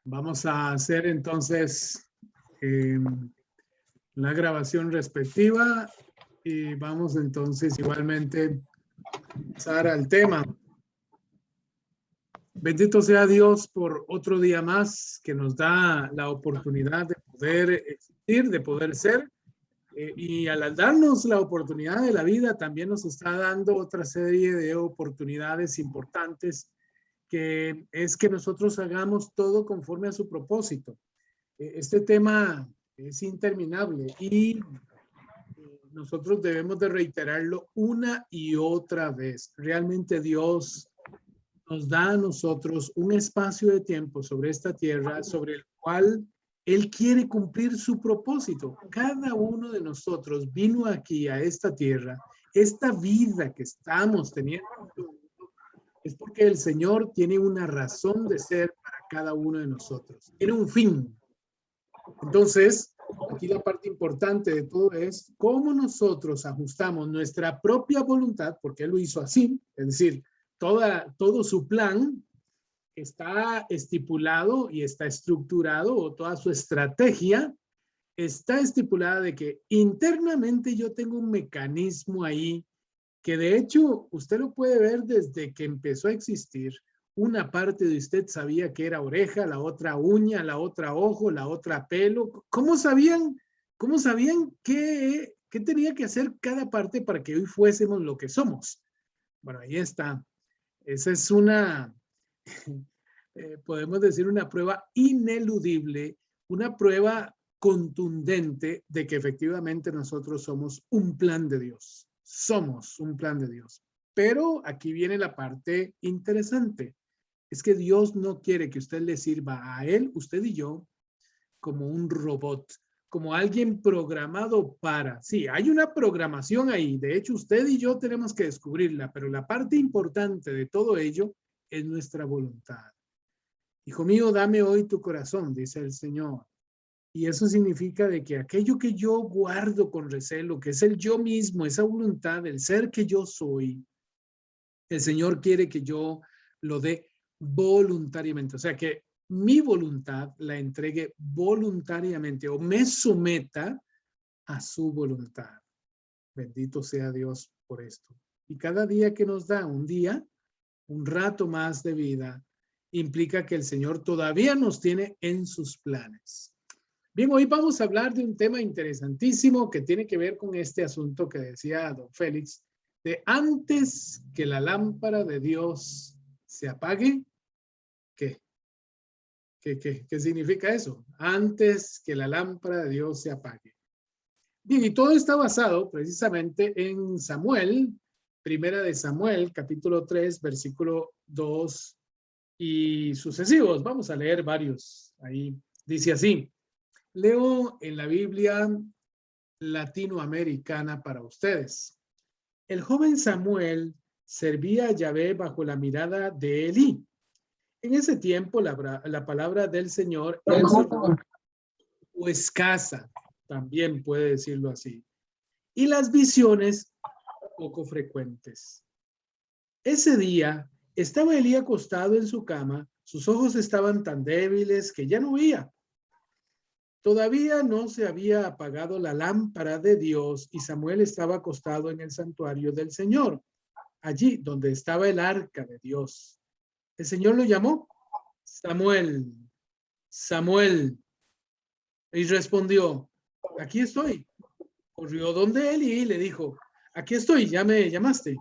Vamos a hacer entonces la grabación respectiva y vamos entonces igualmente a pasar al tema. Bendito sea Dios por otro día más que nos da la oportunidad de poder existir, de poder ser. Y al darnos la oportunidad de la vida, también nos está dando otra serie de oportunidades importantes, que es que nosotros hagamos todo conforme a su propósito. Este tema es interminable y nosotros debemos de reiterarlo una y otra vez. Realmente Dios nos da a nosotros un espacio de tiempo sobre esta tierra, sobre el cual Él quiere cumplir su propósito. Cada uno de nosotros vino aquí a esta tierra, esta vida que estamos teniendo es porque el Señor tiene una razón de ser para cada uno de nosotros. Tiene un fin. Entonces, aquí la parte importante de todo es cómo nosotros ajustamos nuestra propia voluntad, porque Él lo hizo así, es decir, todo su plan está estipulado y está estructurado, o toda su estrategia está estipulada de que internamente yo tengo un mecanismo ahí que de hecho usted lo puede ver desde que empezó a existir. Una parte de usted sabía que era oreja, la otra uña, la otra ojo, la otra pelo. ¿Cómo sabían qué tenía que hacer cada parte para que hoy fuésemos lo que somos? Bueno, ahí está. Esa es una, podemos decir, una prueba ineludible, una prueba contundente de que efectivamente nosotros somos un plan de Dios. Somos un plan de Dios. Pero aquí viene la parte interesante. Es que Dios no quiere que usted le sirva a Él, usted y yo, como un robot, como alguien programado para. Sí, hay una programación ahí. De hecho, usted y yo tenemos que descubrirla, pero la parte importante de todo ello es nuestra voluntad. Hijo mío, dame hoy tu corazón, dice el Señor. Y eso significa de que aquello que yo guardo con recelo, que es el yo mismo, esa voluntad, el ser que yo soy, el Señor quiere que yo lo dé voluntariamente. O sea, que mi voluntad la entregue voluntariamente o me someta a su voluntad. Bendito sea Dios por esto. Y cada día que nos da un día, un rato más de vida, implica que el Señor todavía nos tiene en sus planes. Bien, hoy vamos a hablar de un tema interesantísimo que tiene que ver con este asunto que decía don Félix, de antes que la lámpara de Dios se apague, ¿qué? ¿Qué significa eso? Antes que la lámpara de Dios se apague. Bien, y todo está basado precisamente en Samuel, primera de Samuel, capítulo 3, versículo 2 y sucesivos. Vamos a leer varios. Ahí dice así. Leo en la Biblia latinoamericana para ustedes. El joven Samuel servía a Yahvé bajo la mirada de Elí. En ese tiempo la palabra del Señor era o escasa, también puede decirlo así, y las visiones poco frecuentes. Ese día estaba Elí acostado en su cama, sus ojos estaban tan débiles que ya no veía. Todavía no se había apagado la lámpara de Dios y Samuel estaba acostado en el santuario del Señor, allí donde estaba el arca de Dios. El Señor lo llamó, Samuel, Samuel, y respondió, aquí estoy. Corrió donde Elí y le dijo, aquí estoy, ya me llamaste.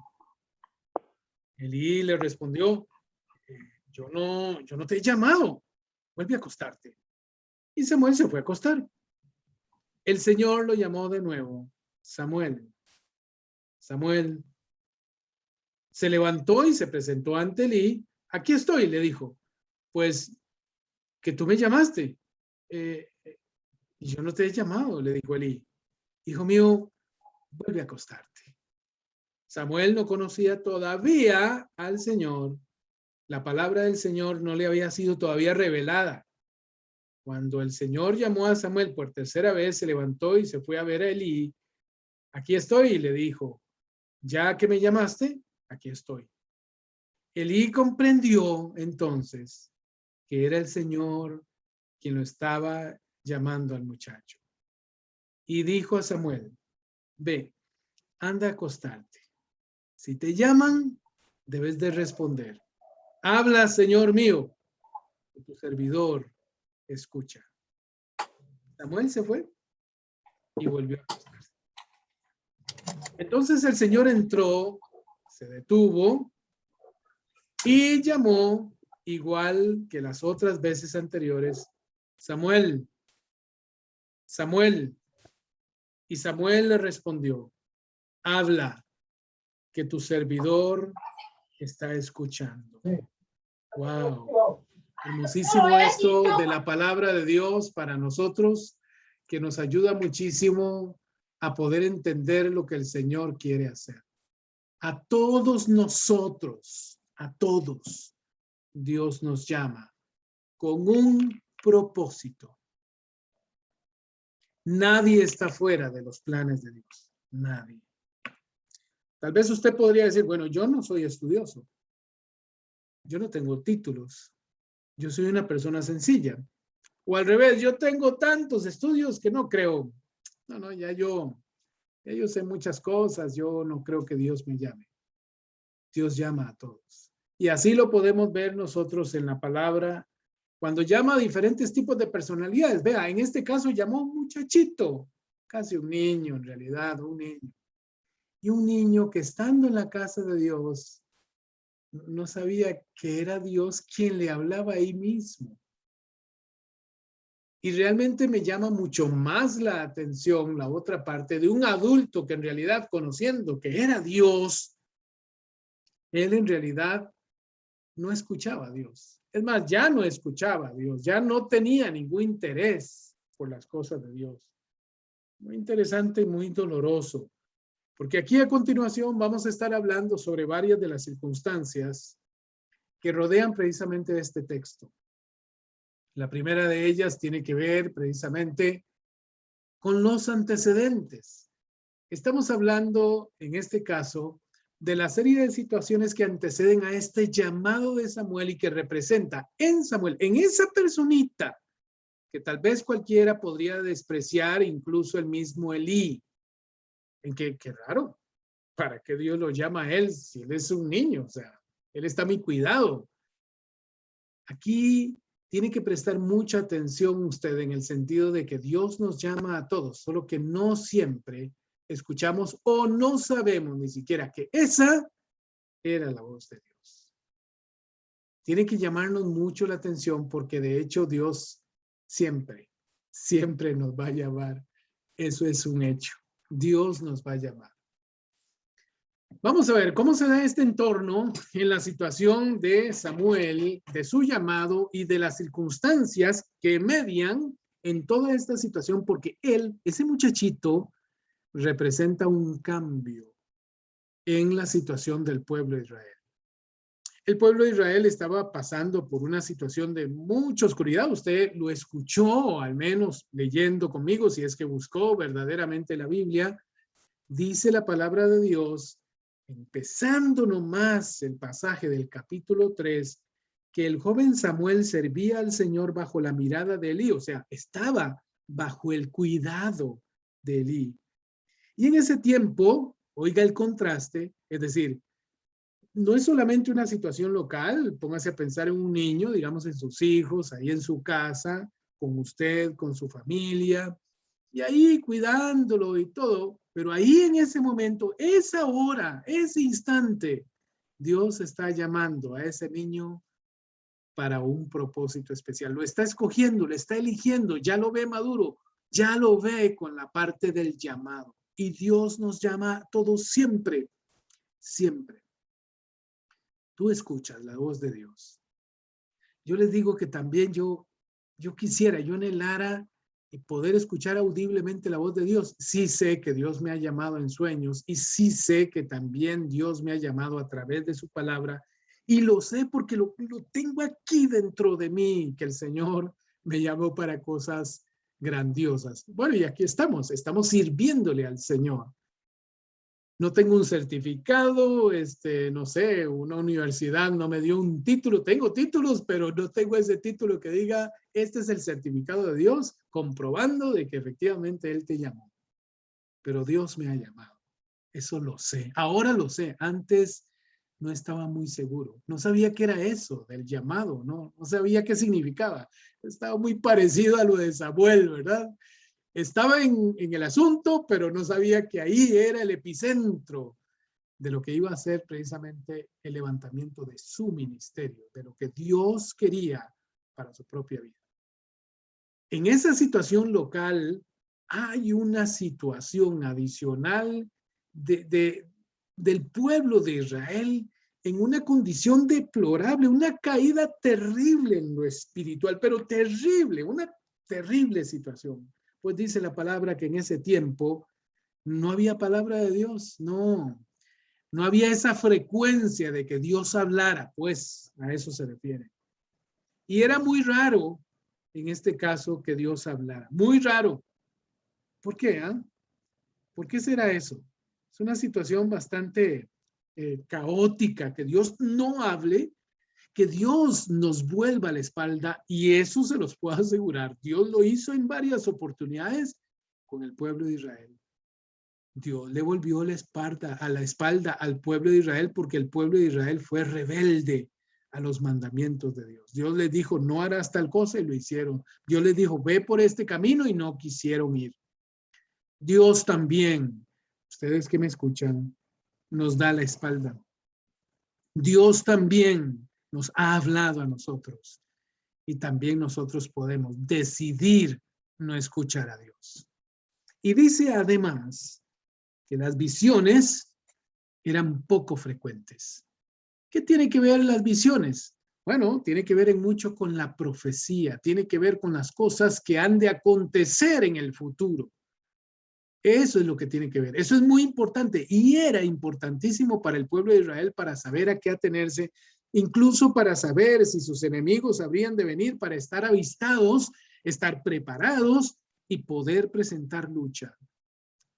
Elí le respondió, yo no te he llamado, vuelve a acostarte. Y Samuel se fue a acostar. El Señor lo llamó de nuevo, Samuel, Samuel. Se levantó y se presentó ante Elí. Aquí estoy, le dijo. Pues que tú me llamaste. Y yo no te he llamado, le dijo Elí. Hijo mío, vuelve a acostarte. Samuel no conocía todavía al Señor. La palabra del Señor no le había sido todavía revelada. Cuando el Señor llamó a Samuel por tercera vez, se levantó y se fue a ver a Elí. Aquí estoy, le dijo. Ya que me llamaste, aquí estoy. Elí comprendió entonces que era el Señor quien lo estaba llamando al muchacho. Y dijo a Samuel, ve, anda a acostarte. Si te llaman, debes de responder. Habla, Señor mío, que tu servidor escucha. Samuel se fue y volvió a acostarse. Entonces el Señor entró, se detuvo y llamó, igual que las otras veces anteriores, Samuel, Samuel. Y Samuel le respondió, habla, que tu servidor está escuchando. Wow. Hermosísimo esto de la palabra de Dios para nosotros, que nos ayuda muchísimo a poder entender lo que el Señor quiere hacer. A todos nosotros, a todos, Dios nos llama con un propósito. Nadie está fuera de los planes de Dios. Nadie. Tal vez usted podría decir, bueno, yo no soy estudioso. Yo no tengo títulos. Yo soy una persona sencilla. O al revés, yo tengo tantos estudios que no creo. No, ya yo sé muchas cosas. Yo no creo que Dios me llame. Dios llama a todos. Y así lo podemos ver nosotros en la palabra. Cuando llama a diferentes tipos de personalidades. Vea, en este caso llamó a un muchachito. Casi un niño, en realidad, un niño. Y un niño que estando en la casa de Dios, no sabía que era Dios quien le hablaba ahí mismo. Y realmente me llama mucho más la atención la otra parte de un adulto que en realidad, conociendo que era Dios, él en realidad no escuchaba a Dios. Es más, ya no escuchaba a Dios, ya no tenía ningún interés por las cosas de Dios. Muy interesante y muy doloroso. Porque aquí a continuación vamos a estar hablando sobre varias de las circunstancias que rodean precisamente este texto. La primera de ellas tiene que ver precisamente con los antecedentes. Estamos hablando, en este caso, de la serie de situaciones que anteceden a este llamado de Samuel y que representa en Samuel, en esa personita que tal vez cualquiera podría despreciar, incluso el mismo Elí. En que, qué raro, ¿para qué Dios lo llama a él si él es un niño? O sea, él está a mi cuidado. Aquí tiene que prestar mucha atención usted en el sentido de que Dios nos llama a todos, solo que no siempre escuchamos o no sabemos ni siquiera que esa era la voz de Dios. Tiene que llamarnos mucho la atención porque de hecho Dios siempre nos va a llamar. Eso es un hecho. Dios nos va a llamar. Vamos a ver cómo se da este entorno en la situación de Samuel, de su llamado y de las circunstancias que median en toda esta situación, porque él, ese muchachito, representa un cambio en la situación del pueblo de Israel. El pueblo de Israel estaba pasando por una situación de mucha oscuridad. Usted lo escuchó, al menos leyendo conmigo, si es que buscó verdaderamente la Biblia. Dice la palabra de Dios, empezando nomás el pasaje del capítulo 3, que el joven Samuel servía al Señor bajo la mirada de Elí, o sea, estaba bajo el cuidado de Elí. Y en ese tiempo, oiga el contraste, es decir, no es solamente una situación local, póngase a pensar en un niño, digamos en sus hijos, ahí en su casa, con usted, con su familia, y ahí cuidándolo y todo, pero ahí en ese momento, esa hora, ese instante, Dios está llamando a ese niño para un propósito especial. Lo está escogiendo, lo está eligiendo, ya lo ve maduro, ya lo ve con la parte del llamado. Y Dios nos llama a todos siempre, siempre. Tú escuchas la voz de Dios. Yo les digo que también yo quisiera, yo anhelara poder escuchar audiblemente la voz de Dios. Sí sé que Dios me ha llamado en sueños y sí sé que también Dios me ha llamado a través de su palabra y lo sé porque lo tengo aquí dentro de mí, que el Señor me llamó para cosas grandiosas. Bueno, y aquí estamos sirviéndole al Señor. no tengo un certificado, no sé, una universidad no me dio un título. Tengo títulos, pero no tengo ese título que diga, este es el certificado de Dios, comprobando de que efectivamente Él te llamó. Pero Dios me ha llamado. Eso lo sé. Ahora lo sé. Antes no estaba muy seguro. No sabía qué era eso del llamado, ¿no? No sabía qué significaba. Estaba muy parecido a lo de Samuel, ¿verdad? Estaba en el asunto, pero no sabía que ahí era el epicentro de lo que iba a ser precisamente el levantamiento de su ministerio, de lo que Dios quería para su propia vida. En esa situación local hay una situación adicional del pueblo de Israel en una condición deplorable, una caída terrible en lo espiritual, pero terrible, una terrible situación. Pues dice la palabra que en ese tiempo no había palabra de Dios, no había esa frecuencia de que Dios hablara, pues a eso se refiere. Y era muy raro en este caso que Dios hablara, muy raro. ¿Por qué? ¿Por qué será eso? Es una situación bastante caótica, que Dios no hable, que Dios nos vuelva la espalda, y eso se los puedo asegurar. Dios lo hizo en varias oportunidades con el pueblo de Israel. Dios le volvió la espalda al pueblo de Israel porque el pueblo de Israel fue rebelde a los mandamientos de Dios. Dios les dijo, no harás tal cosa, y lo hicieron. Dios les dijo, ve por este camino, y no quisieron ir. Dios también, ustedes que me escuchan, nos da la espalda. Dios también nos ha hablado a nosotros, y también nosotros podemos decidir no escuchar a Dios. Y dice además que las visiones eran poco frecuentes. ¿Qué tiene que ver las visiones? Bueno, tiene que ver en mucho con la profecía, tiene que ver con las cosas que han de acontecer en el futuro. Eso es lo que tiene que ver. Eso es muy importante, y era importantísimo para el pueblo de Israel para saber a qué atenerse, incluso para saber si sus enemigos habrían de venir, para estar avistados, estar preparados y poder presentar lucha.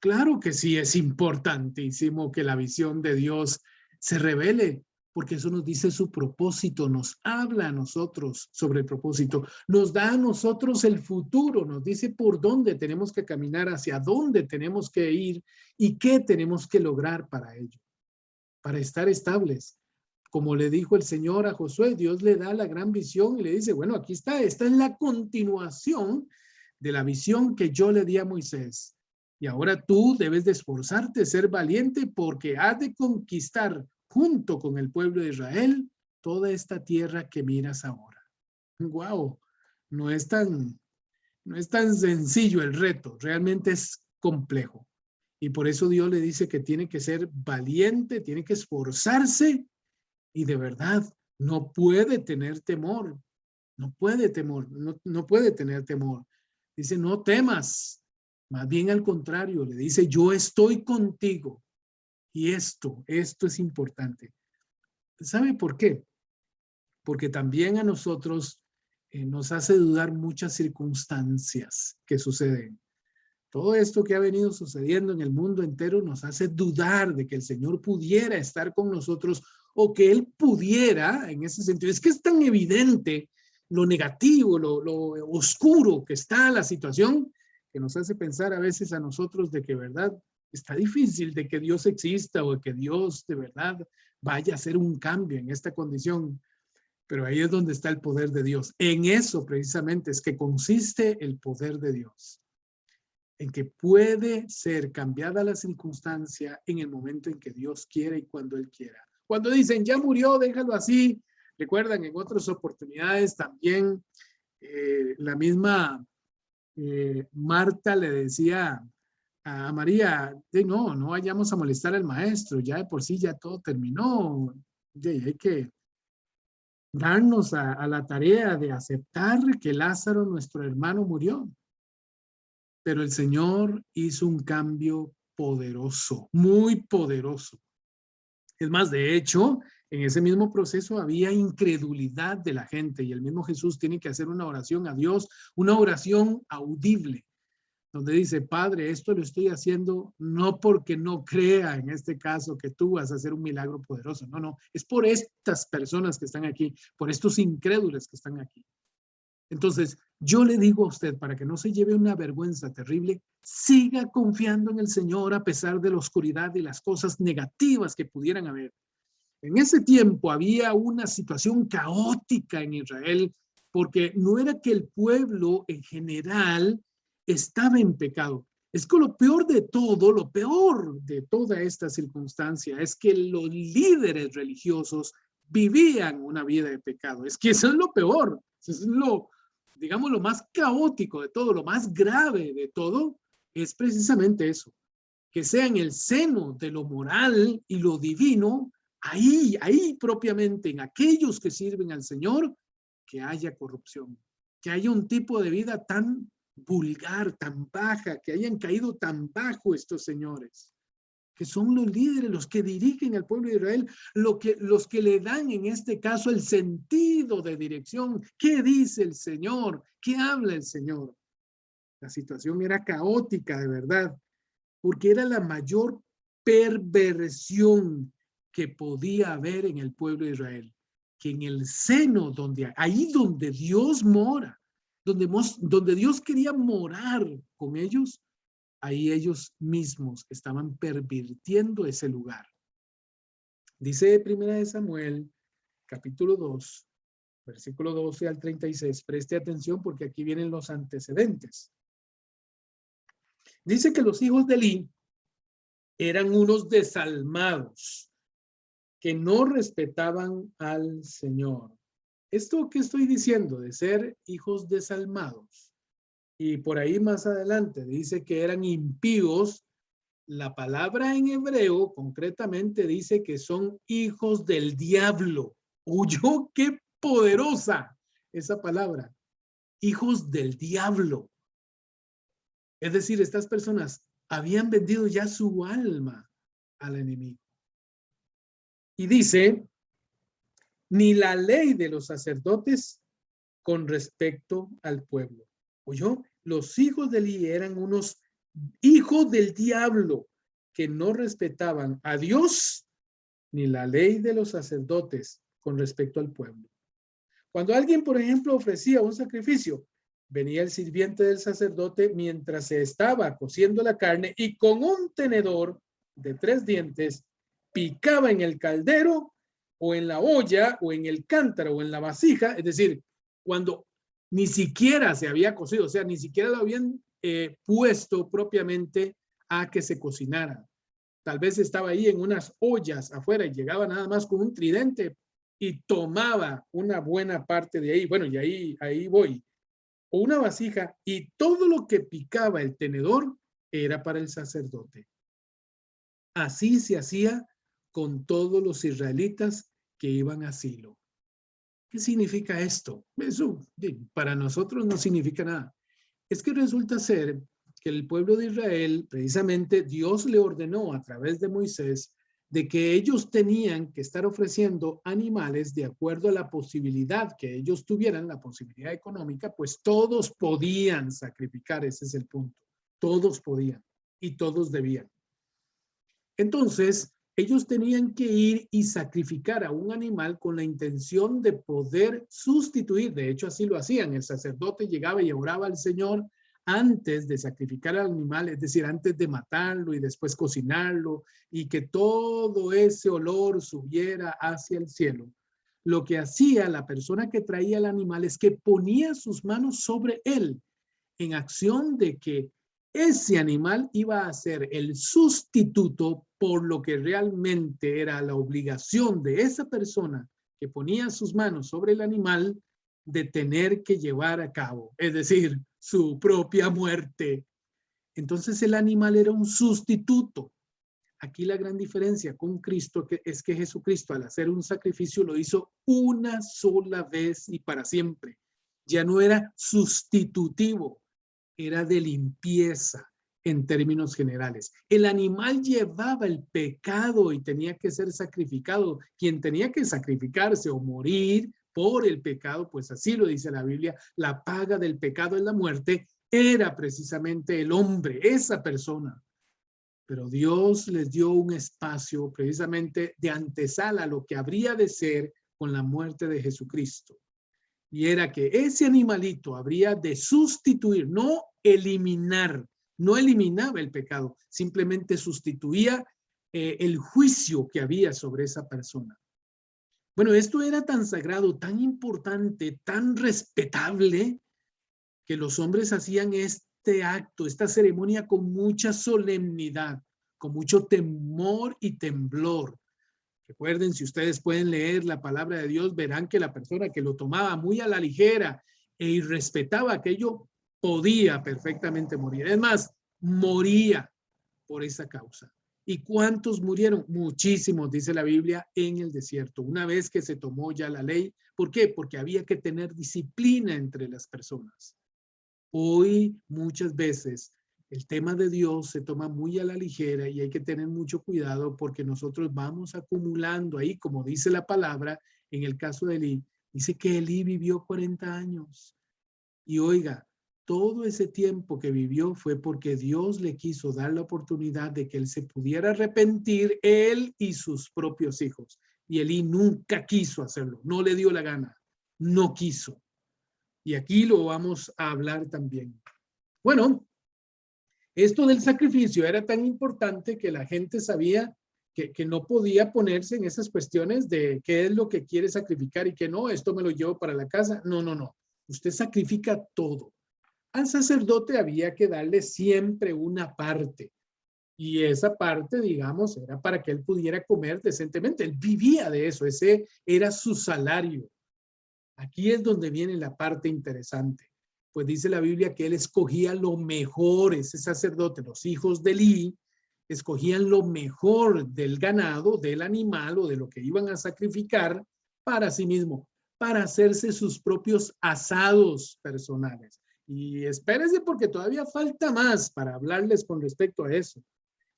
Claro que sí, es importantísimo que la visión de Dios se revele, porque eso nos dice su propósito, nos habla a nosotros sobre el propósito, nos da a nosotros el futuro, nos dice por dónde tenemos que caminar, hacia dónde tenemos que ir y qué tenemos que lograr para ello, para estar estables. Como le dijo el Señor a Josué, Dios le da la gran visión y le dice, bueno, aquí está, esta es la continuación de la visión que yo le di a Moisés. Y ahora tú debes de esforzarte, ser valiente, porque has de conquistar junto con el pueblo de Israel toda esta tierra que miras ahora. Wow, no es tan sencillo el reto, realmente es complejo. Y por eso Dios le dice que tiene que ser valiente, tiene que esforzarse, y de verdad no puede tener temor, no puede tener temor. Dice, no temas. Más bien al contrario, le dice, yo estoy contigo. Y esto es importante. ¿Sabe por qué? Porque también a nosotros nos hace dudar muchas circunstancias que suceden. Todo esto que ha venido sucediendo en el mundo entero nos hace dudar de que el Señor pudiera estar con nosotros, o que Él pudiera, en ese sentido. Es que es tan evidente lo negativo, lo oscuro que está la situación, que nos hace pensar a veces a nosotros de que, verdad, está difícil de que Dios exista, o de que Dios de verdad vaya a hacer un cambio en esta condición. Pero ahí es donde está el poder de Dios. En eso precisamente es que consiste el poder de Dios, en que puede ser cambiada la circunstancia en el momento en que Dios quiera y cuando Él quiera. Cuando dicen, ya murió, déjalo así. Recuerdan, en otras oportunidades también la misma Marta le decía a María, no vayamos a molestar al maestro, ya de por sí ya todo terminó. Hay que darnos a la tarea de aceptar que Lázaro, nuestro hermano, murió. Pero el Señor hizo un cambio poderoso, muy poderoso. Es más, de hecho, en ese mismo proceso había incredulidad de la gente, y el mismo Jesús tiene que hacer una oración a Dios, una oración audible, donde dice, Padre, esto lo estoy haciendo no porque no crea en este caso que tú vas a hacer un milagro poderoso. No, no, es por estas personas que están aquí, por estos incrédulos que están aquí. Entonces, yo le digo a usted, para que no se lleve una vergüenza terrible, siga confiando en el Señor a pesar de la oscuridad y las cosas negativas que pudieran haber. En ese tiempo había una situación caótica en Israel, porque no era que el pueblo en general estaba en pecado. Es que lo peor de toda esta circunstancia es que los líderes religiosos vivían una vida de pecado. Es que eso es lo peor. Eso es lo, digamos, lo más caótico de todo, lo más grave de todo, es precisamente eso, que sea en el seno de lo moral y lo divino, ahí propiamente, en aquellos que sirven al Señor, que haya corrupción, que haya un tipo de vida tan vulgar, tan baja, que hayan caído tan bajo estos señores, que son los líderes, los que dirigen al pueblo de Israel, los que le dan en este caso el sentido de dirección. ¿Qué dice el Señor? ¿Qué habla el Señor? La situación era caótica, de verdad, porque era la mayor perversión que podía haber en el pueblo de Israel, que en el seno ahí donde Dios mora, donde Dios quería morar con ellos, ahí ellos mismos estaban pervirtiendo ese lugar. Dice Primera de Samuel, capítulo 2, versículo 12 al 36, preste atención porque aquí vienen los antecedentes. Dice que los hijos de Elí eran unos desalmados que no respetaban al Señor. ¿Esto qué estoy diciendo? De ser hijos desalmados. Y por ahí más adelante dice que eran impíos. La palabra en hebreo concretamente dice que son hijos del diablo. ¡Uyó, qué poderosa esa palabra! Hijos del diablo. Es decir, estas personas habían vendido ya su alma al enemigo. Y dice, ni la ley de los sacerdotes con respecto al pueblo. ¿Oyó? Los hijos de Elí eran unos hijos del diablo que no respetaban a Dios ni la ley de los sacerdotes con respecto al pueblo. Cuando alguien, por ejemplo, ofrecía un sacrificio, venía el sirviente del sacerdote mientras se estaba cociendo la carne y con un tenedor de 3 dientes picaba en el caldero o en la olla o en el cántaro o en la vasija, es decir, cuando ni siquiera se había cocido, o sea, ni siquiera lo habían puesto propiamente a que se cocinara. Tal vez estaba ahí en unas ollas afuera y llegaba nada más con un tridente y tomaba una buena parte de ahí. Bueno, y ahí voy. O una vasija, y todo lo que picaba el tenedor era para el sacerdote. Así se hacía con todos los israelitas que iban a Silo. ¿Qué significa esto? Eso para nosotros no significa nada. Es que resulta ser que el pueblo de Israel, precisamente Dios le ordenó a través de Moisés de que ellos tenían que estar ofreciendo animales de acuerdo a la posibilidad que ellos tuvieran, la posibilidad económica, pues todos podían sacrificar, ese es el punto. Todos podían y todos debían. Entonces, ellos tenían que ir y sacrificar a un animal con la intención de poder sustituir. De hecho, así lo hacían. El sacerdote llegaba y oraba al Señor antes de sacrificar al animal, es decir, antes de matarlo y después cocinarlo y que todo ese olor subiera hacia el cielo. Lo que hacía la persona que traía el animal es que ponía sus manos sobre él en acción de que ese animal iba a ser el sustituto por lo que realmente era la obligación de esa persona que ponía sus manos sobre el animal de tener que llevar a cabo, es decir, su propia muerte. Entonces el animal era un sustituto. Aquí la gran diferencia con Cristo es que Jesucristo al hacer un sacrificio lo hizo una sola vez y para siempre. Ya no era sustitutivo, era de limpieza en términos generales. El animal llevaba el pecado y tenía que ser sacrificado. Quien tenía que sacrificarse o morir por el pecado, pues así lo dice la Biblia, la paga del pecado es la muerte, era precisamente el hombre, esa persona. Pero Dios les dio un espacio precisamente de antesala a lo que habría de ser con la muerte de Jesucristo. Y era que ese animalito habría de sustituir, no eliminar, no eliminaba el pecado, simplemente sustituía el juicio que había sobre esa persona. Bueno, esto era tan sagrado, tan importante, tan respetable, que los hombres hacían este acto, esta ceremonia con mucha solemnidad, con mucho temor y temblor. Recuerden, si ustedes pueden leer la palabra de Dios, verán que la persona que lo tomaba muy a la ligera e irrespetaba aquello, podía perfectamente morir. Es más, moría por esa causa. ¿Y cuántos murieron? Muchísimos, dice la Biblia, en el desierto. Una vez que se tomó ya la ley. ¿Por qué? Porque había que tener disciplina entre las personas. Hoy muchas veces el tema de Dios se toma muy a la ligera y hay que tener mucho cuidado porque nosotros vamos acumulando ahí, como dice la palabra, en el caso de Elí, dice que Elí vivió 40 años. Y oiga, todo ese tiempo que vivió fue porque Dios le quiso dar la oportunidad de que él se pudiera arrepentir, él y sus propios hijos. Y Elí nunca quiso hacerlo, no le dio la gana, no quiso. Y aquí lo vamos a hablar también. Bueno, esto del sacrificio era tan importante que la gente sabía que no podía ponerse en esas cuestiones de qué es lo que quiere sacrificar y que no, esto me lo llevo para la casa. No, no, no. Usted sacrifica todo. Al sacerdote había que darle siempre una parte. Y esa parte, digamos, era para que él pudiera comer decentemente. Él vivía de eso. Ese era su salario. Aquí es donde viene la parte interesante. Pues dice la Biblia que él escogía lo mejor, ese sacerdote, los hijos de Elí, escogían lo mejor del ganado, del animal o de lo que iban a sacrificar para sí mismo, para hacerse sus propios asados personales. Y espérense porque todavía falta más para hablarles con respecto a eso.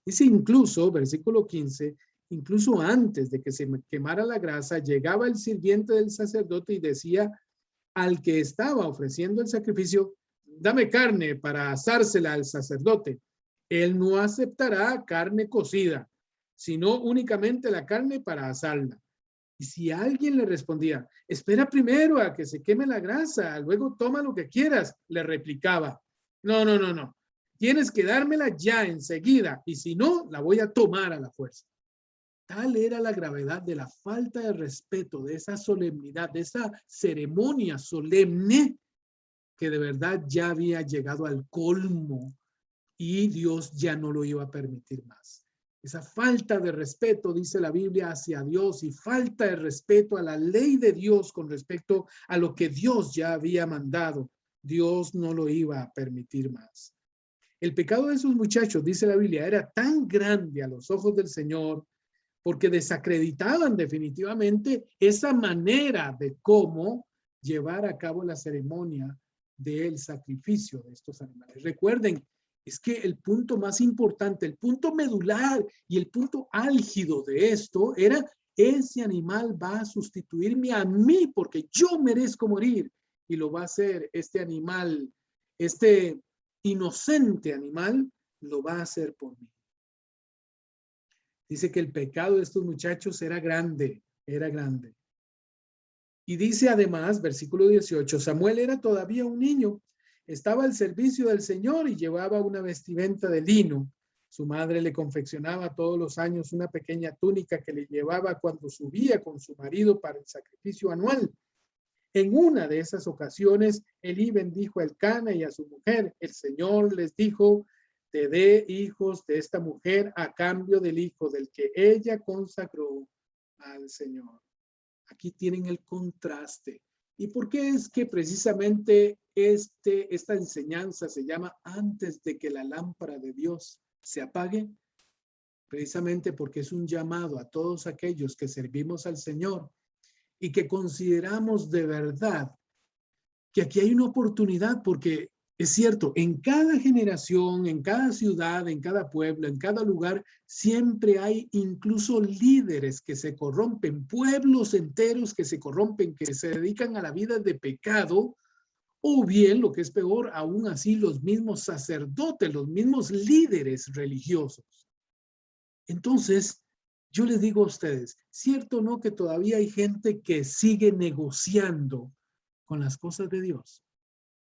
Dice incluso, versículo 15, incluso antes de que se quemara la grasa, llegaba el sirviente del sacerdote y decía al que estaba ofreciendo el sacrificio, dame carne para asársela al sacerdote. Él no aceptará carne cocida, sino únicamente la carne para asarla. Y si alguien le respondía, espera primero a que se queme la grasa, luego toma lo que quieras, le replicaba, no, no, no, no. Tienes que dármela ya enseguida y si no, la voy a tomar a la fuerza. Tal era la gravedad de la falta de respeto, de esa solemnidad, de esa ceremonia solemne que de verdad ya había llegado al colmo y Dios ya no lo iba a permitir más. Esa falta de respeto, dice la Biblia, hacia Dios y falta de respeto a la ley de Dios con respecto a lo que Dios ya había mandado, Dios no lo iba a permitir más. El pecado de esos muchachos, dice la Biblia, era tan grande a los ojos del Señor porque desacreditaban definitivamente esa manera de cómo llevar a cabo la ceremonia del sacrificio de estos animales. Recuerden, es que el punto más importante, el punto medular y el punto álgido de esto era ese animal va a sustituirme a mí porque yo merezco morir y lo va a hacer este animal, este inocente animal, lo va a hacer por mí. Dice que el pecado de estos muchachos era grande, era grande. Y dice además, versículo 18, Samuel era todavía un niño, estaba al servicio del Señor y llevaba una vestimenta de lino. Su madre le confeccionaba todos los años una pequeña túnica que le llevaba cuando subía con su marido para el sacrificio anual. En una de esas ocasiones, Elí bendijo a Elcana y a su mujer. El Señor les dijo, te dé hijos de esta mujer a cambio del hijo del que ella consagró al Señor. Aquí tienen el contraste. ¿Y por qué es que precisamente esta enseñanza se llama antes de que la lámpara de Dios se apague? Precisamente porque es un llamado a todos aquellos que servimos al Señor y que consideramos de verdad que aquí hay una oportunidad, porque es cierto, en cada generación, en cada ciudad, en cada pueblo, en cada lugar, siempre hay incluso líderes que se corrompen, pueblos enteros que se corrompen, que se dedican a la vida de pecado O bien, lo que es peor, aún así los mismos sacerdotes, los mismos líderes religiosos. Entonces, yo les digo a ustedes, ¿cierto o no que todavía hay gente que sigue negociando con las cosas de Dios?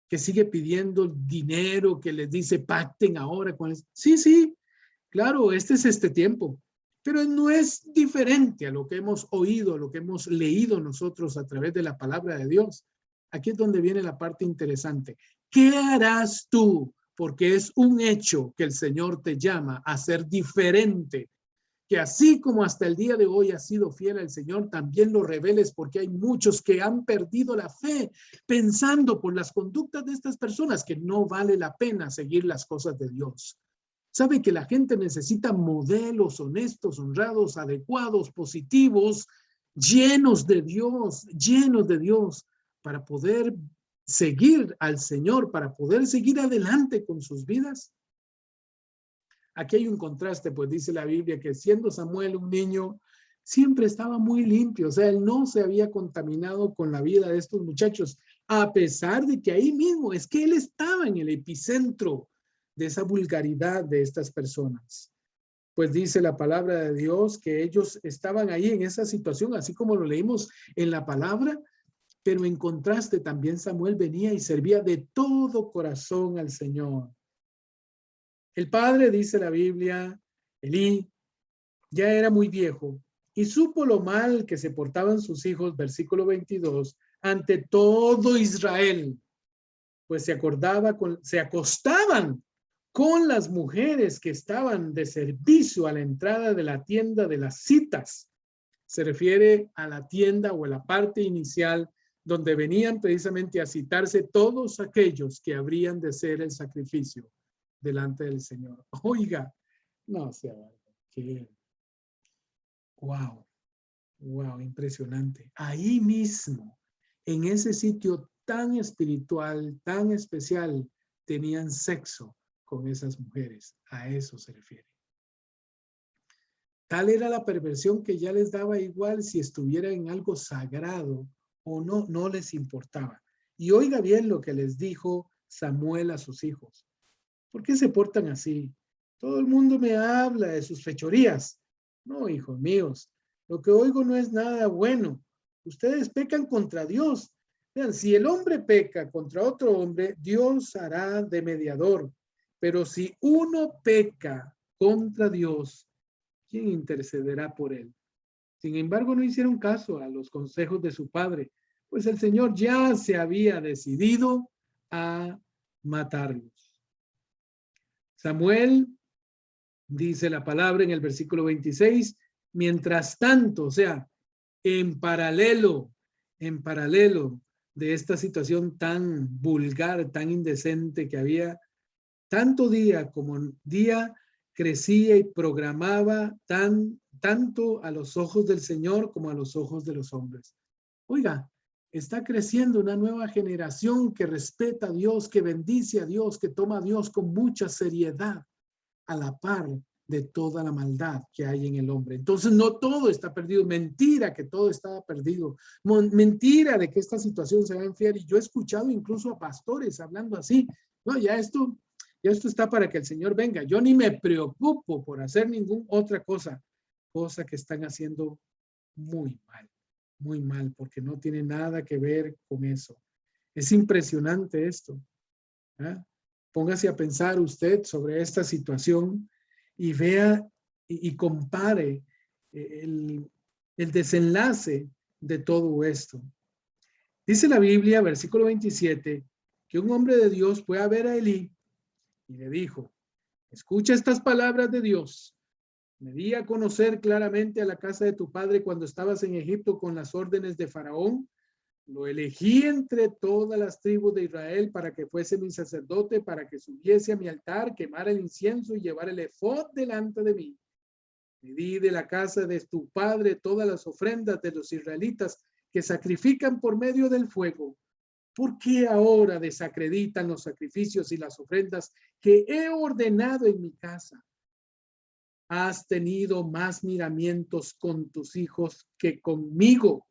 Que sigue pidiendo dinero, que les dice pacten ahora con eso. Sí, sí, claro, este es este tiempo, pero no es diferente a lo que hemos oído, a lo que hemos leído nosotros a través de la palabra de Dios. Aquí es donde viene la parte interesante. ¿Qué harás tú? Porque es un hecho que el Señor te llama a ser diferente, que así como hasta el día de hoy has sido fiel al Señor, también lo reveles, porque hay muchos que han perdido la fe pensando por las conductas de estas personas que no vale la pena seguir las cosas de Dios. Sabe que la gente necesita modelos honestos, honrados, adecuados, positivos, llenos de Dios, para poder seguir al Señor, para poder seguir adelante con sus vidas. Aquí hay un contraste, pues dice la Biblia que siendo Samuel un niño, siempre estaba muy limpio, o sea, él no se había contaminado con la vida de estos muchachos, a pesar de que ahí mismo es que él estaba en el epicentro de esa vulgaridad de estas personas. Pues dice la palabra de Dios que ellos estaban ahí en esa situación, así como lo leímos en la palabra, pero en contraste también Samuel venía y servía de todo corazón al Señor. El padre, dice la Biblia, Elí, ya era muy viejo y supo lo mal que se portaban sus hijos, versículo 22, ante todo Israel, pues se acostaban con las mujeres que estaban de servicio a la entrada de la tienda de las citas. Se refiere a la tienda o a la parte inicial donde venían precisamente a citarse todos aquellos que habrían de ser el sacrificio delante del Señor. Oiga, no sea, qué wow, wow, impresionante. Ahí mismo, en ese sitio tan espiritual, tan especial, tenían sexo con esas mujeres. A eso se refiere. Tal era la perversión que ya les daba igual si estuviera en algo sagrado o no, no les importaba. Y oiga bien lo que les dijo Samuel a sus hijos. ¿Por qué se portan así? Todo el mundo me habla de sus fechorías. No, hijos míos, lo que oigo no es nada bueno. Ustedes pecan contra Dios. Vean, si el hombre peca contra otro hombre, Dios hará de mediador. Pero si uno peca contra Dios, ¿quién intercederá por él? Sin embargo, no hicieron caso a los consejos de su padre, pues el Señor ya se había decidido a matarlos. Samuel, dice la palabra en el versículo 26, mientras tanto, o sea, en paralelo de esta situación tan vulgar, tan indecente que había, tanto día como día crecía y programaba tanto a los ojos del Señor como a los ojos de los hombres. Oiga, está creciendo una nueva generación que respeta a Dios, que bendice a Dios, que toma a Dios con mucha seriedad, a la par de toda la maldad que hay en el hombre. Entonces no todo está perdido, mentira que todo estaba perdido, mentira de que esta situación se va a enfriar. Y yo he escuchado incluso a pastores hablando así, no, ya esto está para que el Señor venga. Yo ni me preocupo por hacer ninguna otra cosa que están haciendo muy mal, porque no tiene nada que ver con eso. Es impresionante esto. ¿Eh? Póngase a pensar usted sobre esta situación y vea y compare el desenlace de todo esto. Dice la Biblia, versículo 27, que un hombre de Dios fue a ver a Elí y le dijo, escucha estas palabras de Dios. Me di a conocer claramente a la casa de tu padre cuando estabas en Egipto con las órdenes de Faraón. Lo elegí entre todas las tribus de Israel para que fuese mi sacerdote, para que subiese a mi altar, quemara el incienso y llevara el efod delante de mí. Me di de la casa de tu padre todas las ofrendas de los israelitas que sacrifican por medio del fuego. ¿Por qué ahora desacreditan los sacrificios y las ofrendas que he ordenado en mi casa? Has tenido más miramientos con tus hijos que conmigo.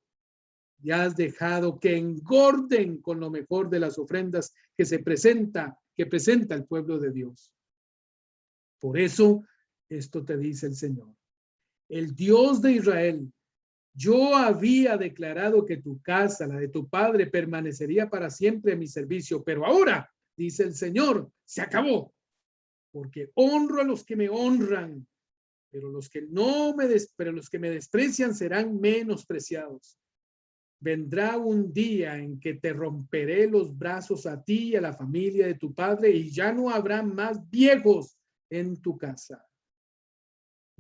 y has dejado que engorden con lo mejor de las ofrendas que presenta el pueblo de Dios. Por eso, esto te dice el Señor, el Dios de Israel. Yo había declarado que tu casa, la de tu padre, permanecería para siempre en mi servicio, pero ahora, dice el Señor, se acabó, porque honro a los que me honran, pero los que me desprecian serán menospreciados. Vendrá un día en que te romperé los brazos a ti y a la familia de tu padre, y ya no habrá más viejos en tu casa.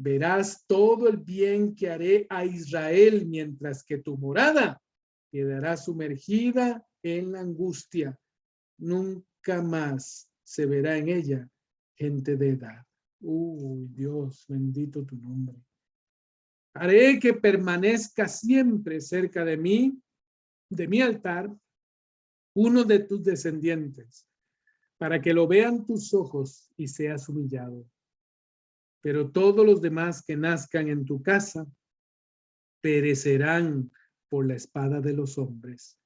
Verás todo el bien que haré a Israel, mientras que tu morada quedará sumergida en la angustia. Nunca más se verá en ella gente de edad. Uy, Dios, bendito tu nombre. Haré que permanezca siempre cerca de mí, de mi altar, uno de tus descendientes, para que lo vean tus ojos y seas humillado. Pero todos los demás que nazcan en tu casa perecerán por la espada de los hombres.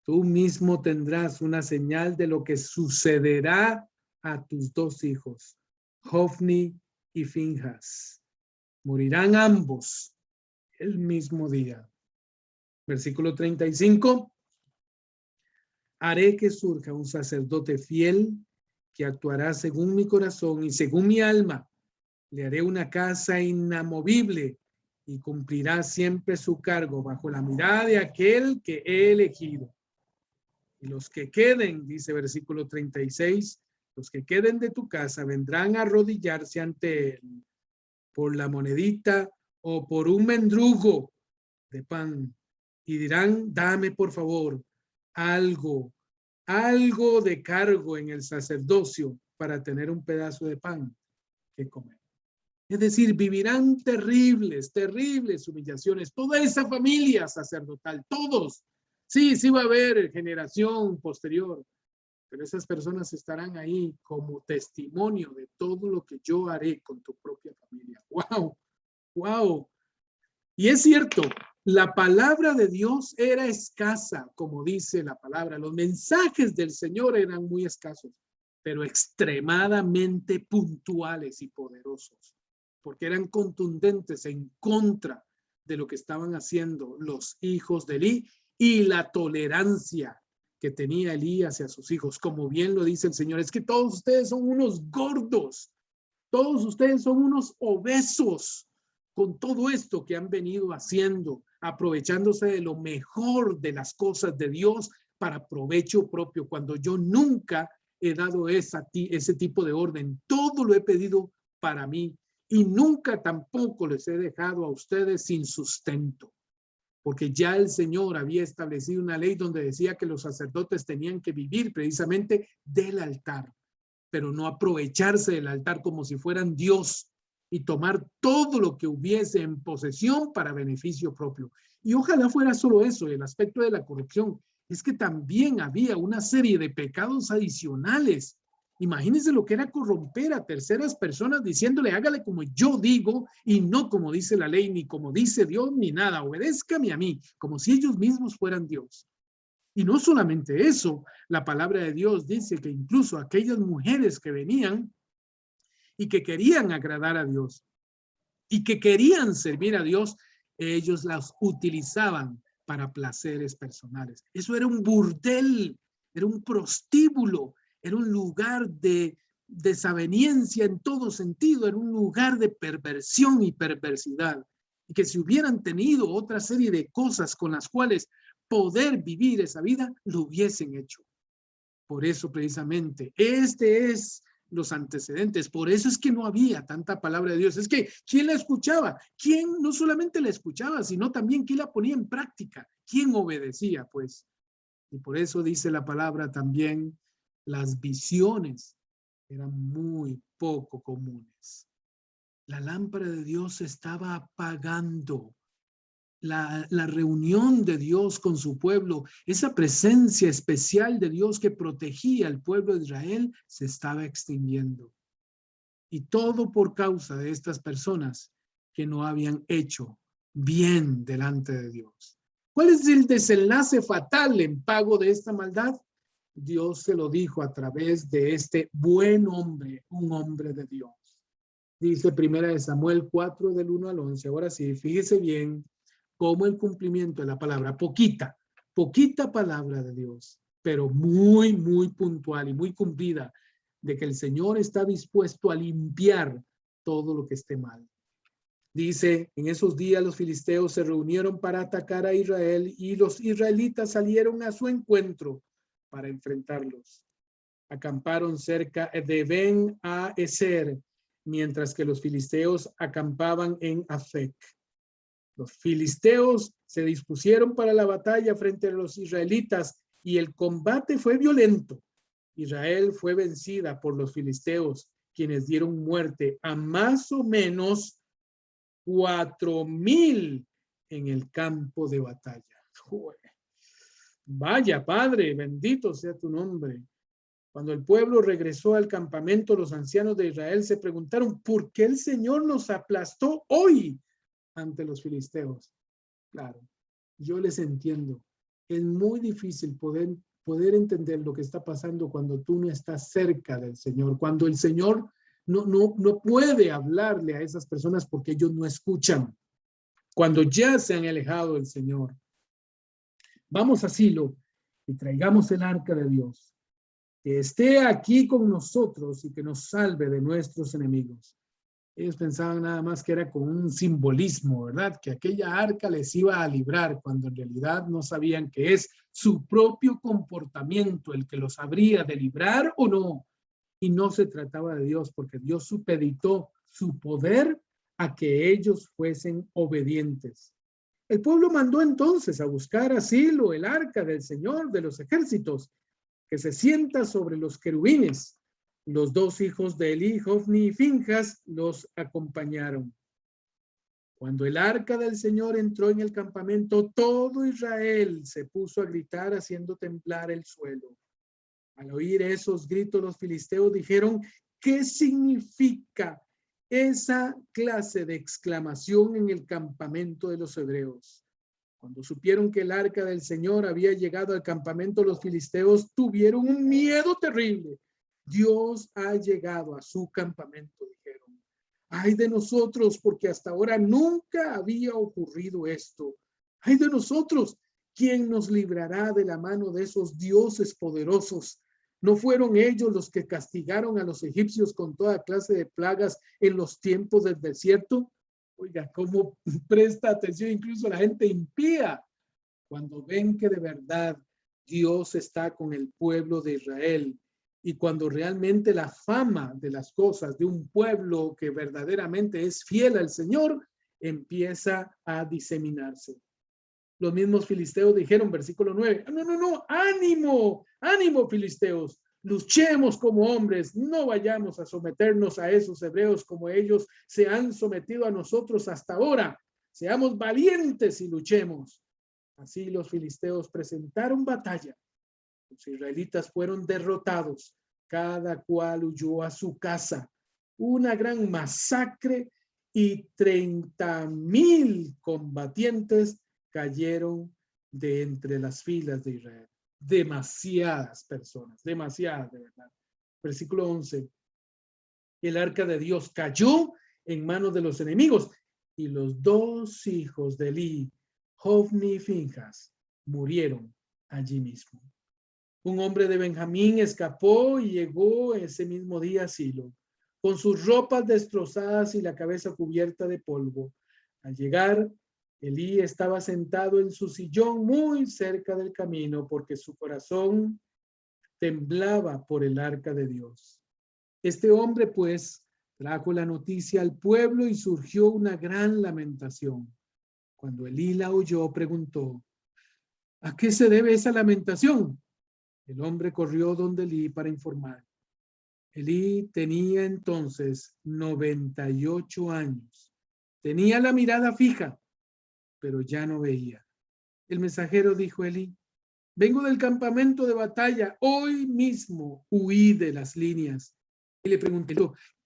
Tú mismo tendrás una señal de lo que sucederá a tus dos hijos, Hofni y Finjas. Morirán ambos el mismo día. Versículo 35. Haré que surja un sacerdote fiel que actuará según mi corazón y según mi alma. Le haré una casa inamovible y cumplirá siempre su cargo bajo la mirada de aquel que he elegido. Y los que queden, dice versículo 36, los que queden de tu casa vendrán a arrodillarse ante él por la monedita o por un mendrugo de pan y dirán, dame por favor algo de cargo en el sacerdocio para tener un pedazo de pan que comer. Es decir, vivirán terribles humillaciones. Toda esa familia sacerdotal, todos. Sí, sí va a haber generación posterior, pero esas personas estarán ahí como testimonio de todo lo que yo haré con tu propia familia. ¡Wow! ¡Wow! Y es cierto, la palabra de Dios era escasa, como dice la palabra. Los mensajes del Señor eran muy escasos, pero extremadamente puntuales y poderosos, porque eran contundentes en contra de lo que estaban haciendo los hijos de Elí y la tolerancia que tenía Elí hacia sus hijos. Como bien lo dice el Señor, es que todos ustedes son unos gordos, todos ustedes son unos obesos con todo esto que han venido haciendo, aprovechándose de lo mejor de las cosas de Dios para provecho propio, cuando yo nunca he dado ese tipo de orden. Todo lo he pedido para mí y nunca tampoco les he dejado a ustedes sin sustento, porque ya el Señor había establecido una ley donde decía que los sacerdotes tenían que vivir precisamente del altar, pero no aprovecharse del altar como si fueran Dios y tomar todo lo que hubiese en posesión para beneficio propio. Y ojalá fuera solo eso, el aspecto de la corrupción. Es que también había una serie de pecados adicionales. Imagínense lo que era corromper a terceras personas diciéndole, hágale como yo digo y no como dice la ley, ni como dice Dios, ni nada. Obedézcame a mí, como si ellos mismos fueran Dios. Y no solamente eso, la palabra de Dios dice que incluso aquellas mujeres que venían y que querían agradar a Dios y que querían servir a Dios, ellos las utilizaban para placeres personales. Eso era un burdel, era un prostíbulo, era un lugar de desaveniencia en todo sentido, era un lugar de perversión y perversidad. Y que si hubieran tenido otra serie de cosas con las cuales poder vivir esa vida, lo hubiesen hecho. Por eso precisamente, este es los antecedentes. Por eso es que no había tanta palabra de Dios. Es que, ¿quién la escuchaba? ¿Quién no solamente la escuchaba, sino también quién la ponía en práctica? ¿Quién obedecía? Pues, y por eso dice la palabra también, las visiones eran muy poco comunes. La lámpara de Dios se estaba apagando. La reunión de Dios con su pueblo, esa presencia especial de Dios que protegía al pueblo de Israel, se estaba extinguiendo. Y todo por causa de estas personas que no habían hecho bien delante de Dios. ¿Cuál es el desenlace fatal en pago de esta maldad? Dios se lo dijo a través de este buen hombre, un hombre de Dios. Dice primera de Samuel 4 del 1 al 11. Ahora sí, fíjese bien cómo el cumplimiento de la palabra, poquita palabra de Dios, pero muy, muy puntual y muy cumplida, de que el Señor está dispuesto a limpiar todo lo que esté mal. Dice, en esos días los filisteos se reunieron para atacar a Israel y los israelitas salieron a su encuentro para enfrentarlos. Acamparon cerca de Ben-Haeser, mientras que los filisteos acampaban en Afec. Los filisteos se dispusieron para la batalla frente a los israelitas y el combate fue violento. Israel fue vencida por los filisteos, quienes dieron muerte a más o menos 4,000 en el campo de batalla. Vaya, Padre, bendito sea tu nombre. Cuando el pueblo regresó al campamento, los ancianos de Israel se preguntaron, ¿por qué el Señor nos aplastó hoy ante los filisteos? Claro, yo les entiendo. Es muy difícil poder entender lo que está pasando cuando tú no estás cerca del Señor, cuando el Señor no puede hablarle a esas personas porque ellos no escuchan, cuando ya se han alejado del Señor. Vamos a Silo y traigamos el arca de Dios, que esté aquí con nosotros y que nos salve de nuestros enemigos. Ellos pensaban nada más que era con un simbolismo, ¿verdad? Que aquella arca les iba a librar, cuando en realidad no sabían que es su propio comportamiento el que los habría de librar o no. Y no se trataba de Dios, porque Dios supeditó su poder a que ellos fuesen obedientes. El pueblo mandó entonces a buscar a Silo, el arca del Señor de los ejércitos, que se sienta sobre los querubines. Los dos hijos de Elí, Hofni y Finjas, los acompañaron. Cuando el arca del Señor entró en el campamento, todo Israel se puso a gritar haciendo temblar el suelo. Al oír esos gritos, los filisteos dijeron, ¿qué significa esa clase de exclamación en el campamento de los hebreos? Cuando supieron que el arca del Señor había llegado al campamento, los filisteos tuvieron un miedo terrible. Dios ha llegado a su campamento, dijeron. Ay de nosotros, porque hasta ahora nunca había ocurrido esto. Ay de nosotros, ¿quién nos librará de la mano de esos dioses poderosos? ¿No fueron ellos los que castigaron a los egipcios con toda clase de plagas en los tiempos del desierto? Oiga, cómo presta atención incluso la gente impía cuando ven que de verdad Dios está con el pueblo de Israel y cuando realmente la fama de las cosas de un pueblo que verdaderamente es fiel al Señor empieza a diseminarse. Los mismos filisteos dijeron, versículo 9, no, ánimo filisteos, luchemos como hombres, no vayamos a someternos a esos hebreos como ellos se han sometido a nosotros hasta ahora. Seamos valientes y luchemos. Así los filisteos presentaron batalla. Los israelitas fueron derrotados, cada cual huyó a su casa. Una gran masacre y 30,000 combatientes cayeron de entre las filas de Israel. Demasiadas personas, demasiadas de verdad. Versículo 11. El arca de Dios cayó en manos de los enemigos y los dos hijos de Elí, Hofni y Finjas, murieron allí mismo. Un hombre de Benjamín escapó y llegó ese mismo día a Silo, con sus ropas destrozadas y la cabeza cubierta de polvo. Al llegar, Elí estaba sentado en su sillón muy cerca del camino porque su corazón temblaba por el arca de Dios. Este hombre, pues, trajo la noticia al pueblo y surgió una gran lamentación. Cuando Elí la oyó, preguntó, ¿a qué se debe esa lamentación? El hombre corrió donde Elí para informar. Elí tenía entonces 98 años. Tenía la mirada fija, pero ya no veía. El mensajero dijo a Elí, vengo del campamento de batalla, hoy mismo huí de las líneas. Y le pregunté,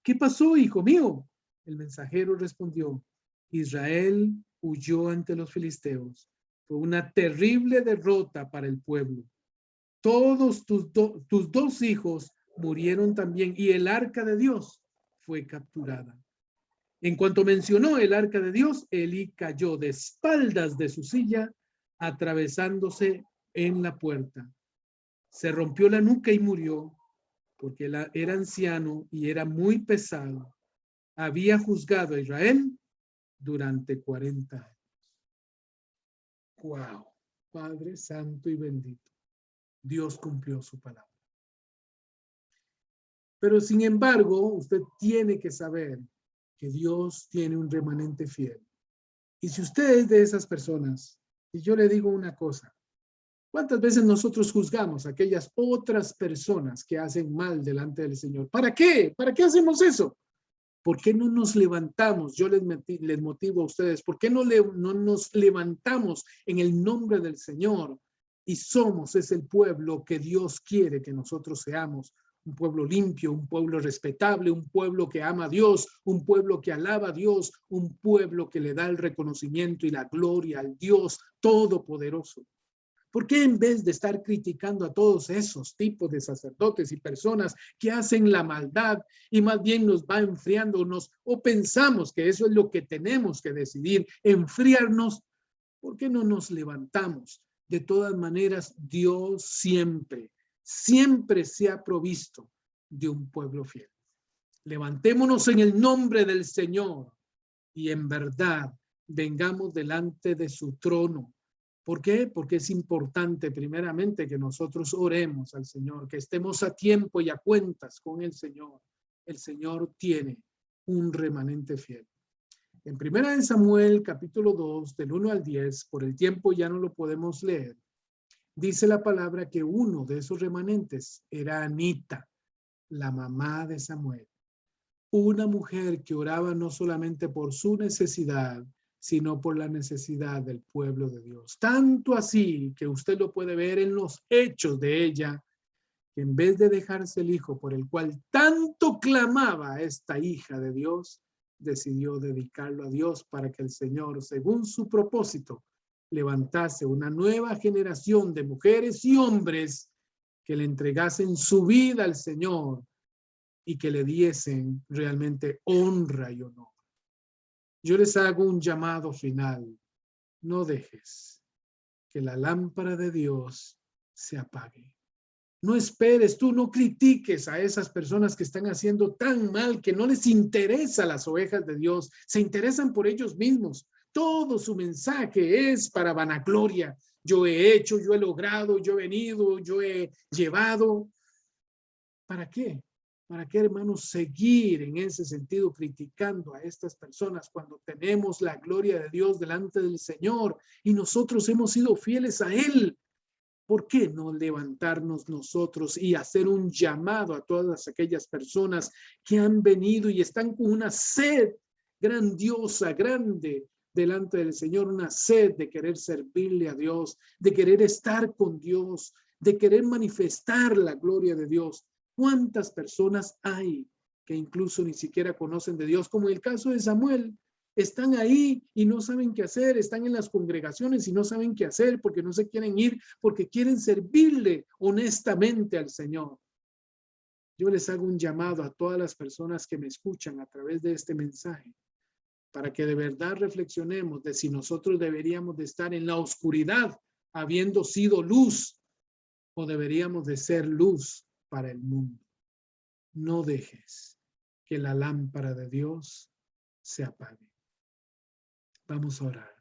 ¿qué pasó, hijo mío? El mensajero respondió, Israel huyó ante los filisteos. Fue una terrible derrota para el pueblo. Todos tus 2 hijos murieron también y el arca de Dios fue capturada. En cuanto mencionó el arca de Dios, Elí cayó de espaldas de su silla, atravesándose en la puerta. Se rompió la nuca y murió, porque era anciano y era muy pesado. Había juzgado a Israel durante 40 años. ¡Wow! Padre santo y bendito. Dios cumplió su palabra. Pero sin embargo, usted tiene que saber que Dios tiene un remanente fiel. Y si usted es de esas personas, y yo le digo una cosa, ¿cuántas veces nosotros juzgamos a aquellas otras personas que hacen mal delante del Señor? ¿Para qué? ¿Para qué hacemos eso? ¿Por qué no nos levantamos? Yo les motivo a ustedes. ¿Por qué no nos levantamos en el nombre del Señor? Y es el pueblo que Dios quiere que nosotros seamos. Un pueblo limpio, un pueblo respetable, un pueblo que ama a Dios, un pueblo que alaba a Dios, un pueblo que le da el reconocimiento y la gloria al Dios Todopoderoso. ¿Por qué en vez de estar criticando a todos esos tipos de sacerdotes y personas que hacen la maldad y más bien nos va enfriándonos o pensamos que eso es lo que tenemos que decidir, enfriarnos? ¿Por qué no nos levantamos? De todas maneras, Dios siempre se ha provisto de un pueblo fiel. Levantémonos en el nombre del Señor y en verdad vengamos delante de su trono. ¿Por qué? Porque es importante primeramente que nosotros oremos al Señor, que estemos a tiempo y a cuentas con el Señor. El Señor tiene un remanente fiel. En 1 Samuel capítulo 2 del 1 al 10, por el tiempo ya no lo podemos leer, dice la palabra que uno de esos remanentes era Anita, la mamá de Samuel. Una mujer que oraba no solamente por su necesidad, sino por la necesidad del pueblo de Dios. Tanto así que usted lo puede ver en los hechos de ella, que en vez de dejarse el hijo por el cual tanto clamaba esta hija de Dios, decidió dedicarlo a Dios para que el Señor, según su propósito, levantase una nueva generación de mujeres y hombres que le entregasen su vida al Señor y que le diesen realmente honra y honor. Yo les hago un llamado final. No dejes que la lámpara de Dios se apague. No esperes, tú no critiques a esas personas que están haciendo tan mal, que no les interesa las ovejas de Dios, se interesan por ellos mismos. Todo su mensaje es para vanagloria. Yo he hecho, yo he logrado, yo he venido, yo he llevado. ¿Para qué? ¿Para qué, hermanos, seguir en ese sentido criticando a estas personas cuando tenemos la gloria de Dios delante del Señor y nosotros hemos sido fieles a Él? ¿Por qué no levantarnos nosotros y hacer un llamado a todas aquellas personas que han venido y están con una sed grandiosa, grande delante del Señor, una sed de querer servirle a Dios, de querer estar con Dios, de querer manifestar la gloria de Dios? ¿Cuántas personas hay que incluso ni siquiera conocen de Dios? Como el caso de Samuel. Están ahí y no saben qué hacer, están en las congregaciones y no saben qué hacer porque no se quieren ir, porque quieren servirle honestamente al Señor. Yo les hago un llamado a todas las personas que me escuchan a través de este mensaje, para que de verdad reflexionemos de si nosotros deberíamos de estar en la oscuridad habiendo sido luz o deberíamos de ser luz para el mundo. No dejes que la lámpara de Dios se apague. Vamos a orar.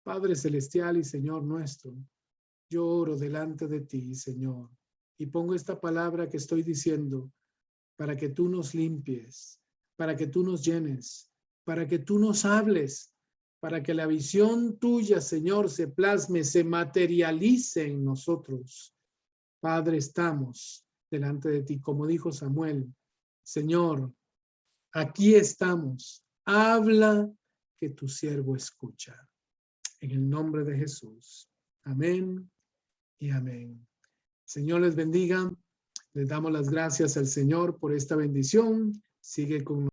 Padre celestial y Señor nuestro, yo oro delante de ti, Señor, y pongo esta palabra que estoy diciendo para que tú nos limpies, para que tú nos llenes, para que tú nos hables, para que la visión tuya, Señor, se plasme, se materialice en nosotros. Padre, estamos delante de ti, como dijo Samuel. Señor, aquí estamos. Habla, que tu siervo escucha. En el nombre de Jesús. Amén y amén. Señor les bendiga. Les damos las gracias al Señor por esta bendición. Sigue con